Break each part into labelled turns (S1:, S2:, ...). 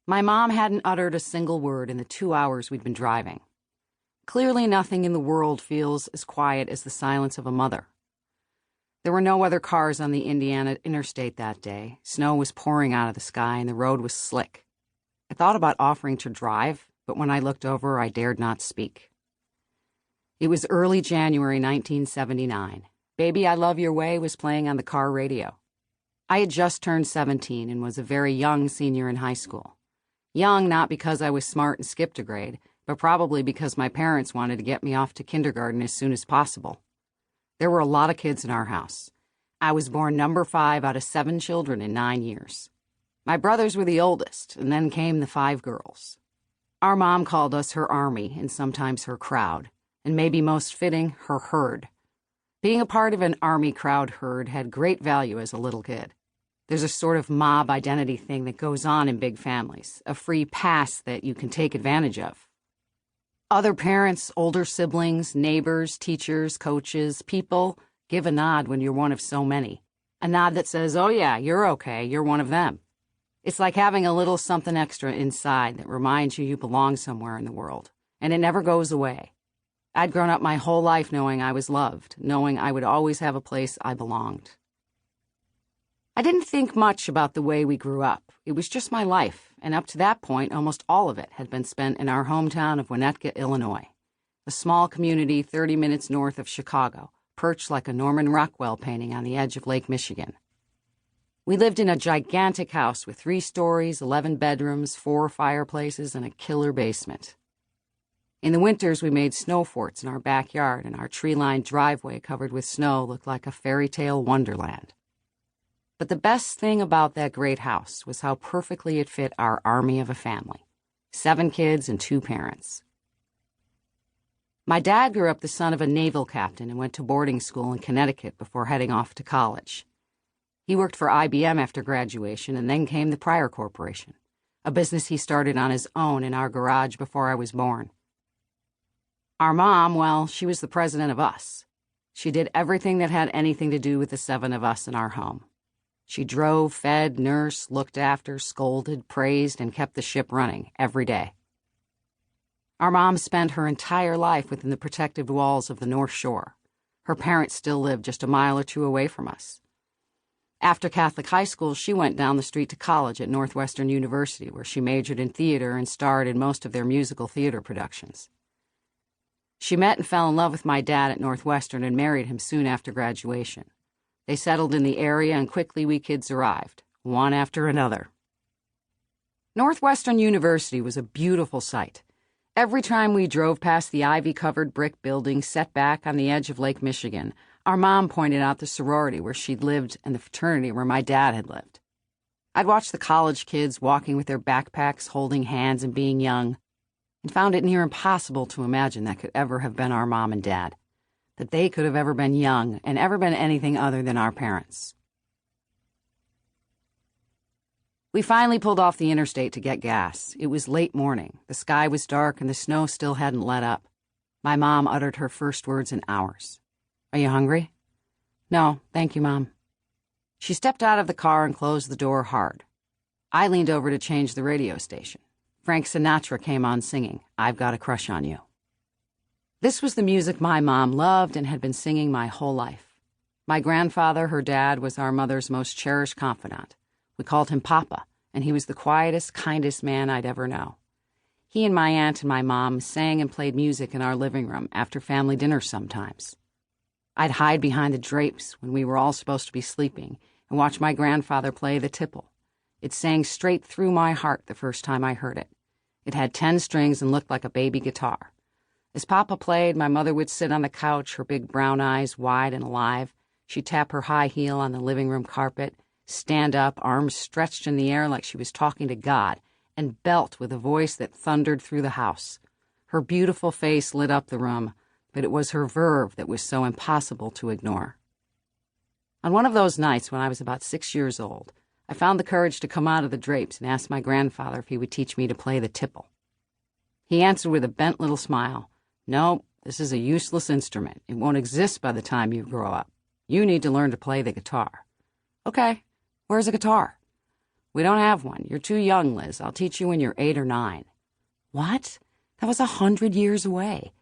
S1: My mom hadn't uttered a single word in the 2 hours we'd been driving. Clearly nothing in the world feels as quiet as the silence of a mother. There were no other cars on the Indiana interstate that day. Snow was pouring out of the sky and the road was slick. I thought about offering to drive, but when I looked over, I dared not speak. It was early January 1979. Baby I Love Your Way was playing on the car radio. I had just turned 17 and was a very young senior in high school. Young not because I was smart and skipped a grade, but probably because my parents wanted to get me off to kindergarten as soon as possible. There were a lot of kids in our house. I was born number 5 out of 7 children in 9 years. My brothers were the oldest, and then came the 5 girls. Our mom called us her army and sometimes her crowd, and maybe most fitting, her herd. Being a part of an army crowd herd had great value as a little kid. There's a sort of mob identity thing that goes on in big families, a free pass that you can take advantage of. Other parents, older siblings, neighbors, teachers, coaches, people give a nod when you're one of so many. A nod that says, oh yeah, you're okay, you're one of them. It's like having a little something extra inside that reminds you belong somewhere in the world, and it never goes away. I'd grown up my whole life knowing I was loved, knowing I would always have a place I belonged. I didn't think much about the way we grew up. It was just my life, and up to that point, almost all of it had been spent in our hometown of Winnetka, Illinois, a small community 30 minutes north of Chicago, perched like a Norman Rockwell painting on the edge of Lake Michigan. We lived in a gigantic house with 3 stories, 11 bedrooms, 4 fireplaces, and a killer basement. In the winters, we made snow forts in our backyard, and our tree-lined driveway covered with snow looked like a fairy tale wonderland. But the best thing about that great house was how perfectly it fit our army of a family. 7 kids and 2 parents. My dad grew up the son of a naval captain and went to boarding school in Connecticut before heading off to college. He worked for IBM after graduation, and then came the Pryor Corporation, a business he started on his own in our garage before I was born. Our mom, well, she was the president of us. She did everything that had anything to do with the 7 of us in our home. She drove, fed, nursed, looked after, scolded, praised, and kept the ship running every day. Our mom spent her entire life within the protective walls of the North Shore. Her parents still lived just a mile or 2 away from us. After Catholic high school, she went down the street to college at Northwestern University, where she majored in theater and starred in most of their musical theater productions. She met and fell in love with my dad at Northwestern and married him soon after graduation. They settled in the area, and quickly we kids arrived, one after another. Northwestern University was a beautiful sight. Every time we drove past the ivy-covered brick building set back on the edge of Lake Michigan, our mom pointed out the sorority where she'd lived and the fraternity where my dad had lived. I'd watch the college kids walking with their backpacks, holding hands and being young, and found it near impossible to imagine that could ever have been our mom and dad, that they could have ever been young and ever been anything other than our parents. We finally pulled off the interstate to get gas. It was late morning. The sky was dark and the snow still hadn't let up. My mom uttered her first words in hours. Are you hungry? No, thank you, Mom. She stepped out of the car and closed the door hard. I leaned over to change the radio station. Frank Sinatra came on singing, I've Got a Crush on You. This was the music my mom loved and had been singing my whole life. My grandfather, her dad, was our mother's most cherished confidant. We called him Papa, and he was the quietest, kindest man I'd ever know. He and my aunt and my mom sang and played music in our living room after family dinners sometimes. I'd hide behind the drapes when we were all supposed to be sleeping and watch my grandfather play the tipple. It sang straight through my heart the first time I heard it. It had 10 strings and looked like a baby guitar. As Papa played, my mother would sit on the couch, her big brown eyes wide and alive. She'd tap her high heel on the living room carpet, stand up, arms stretched in the air like she was talking to God, and belt with a voice that thundered through the house. Her beautiful face lit up the room, but it was her verve that was so impossible to ignore. On one of those nights when I was about 6 years old, I found the courage to come out of the drapes and ask my grandfather if he would teach me to play the tipple. He answered with a bent little smile, "No, this is a useless instrument. It won't exist by the time you grow up. You need to learn to play the guitar." "Okay, where's a guitar?" "We don't have one. You're too young, Liz. I'll teach you when you're 8 or 9. What? That was 100 years away.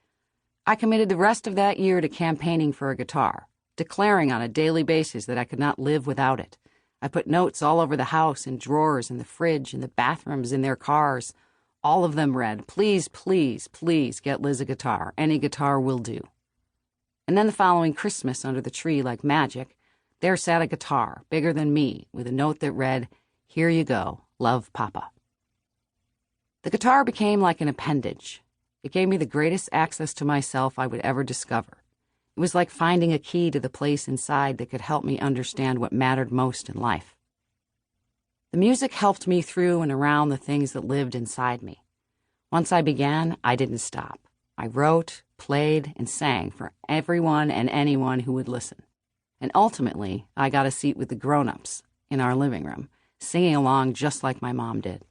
S1: I committed the rest of that year to campaigning for a guitar, declaring on a daily basis that I could not live without it. I put notes all over the house, in drawers, in the fridge, in the bathrooms, in their cars. All of them read, "Please, please, please get Liz a guitar. Any guitar will do." And then the following Christmas, under the tree like magic, there sat a guitar, bigger than me, with a note that read, "Here you go. Love, Papa." The guitar became like an appendage. It gave me the greatest access to myself I would ever discover. It was like finding a key to the place inside that could help me understand what mattered most in life. The music helped me through and around the things that lived inside me. Once I began, I didn't stop. I wrote, played, and sang for everyone and anyone who would listen. And ultimately, I got a seat with the grown-ups in our living room, singing along just like my mom did.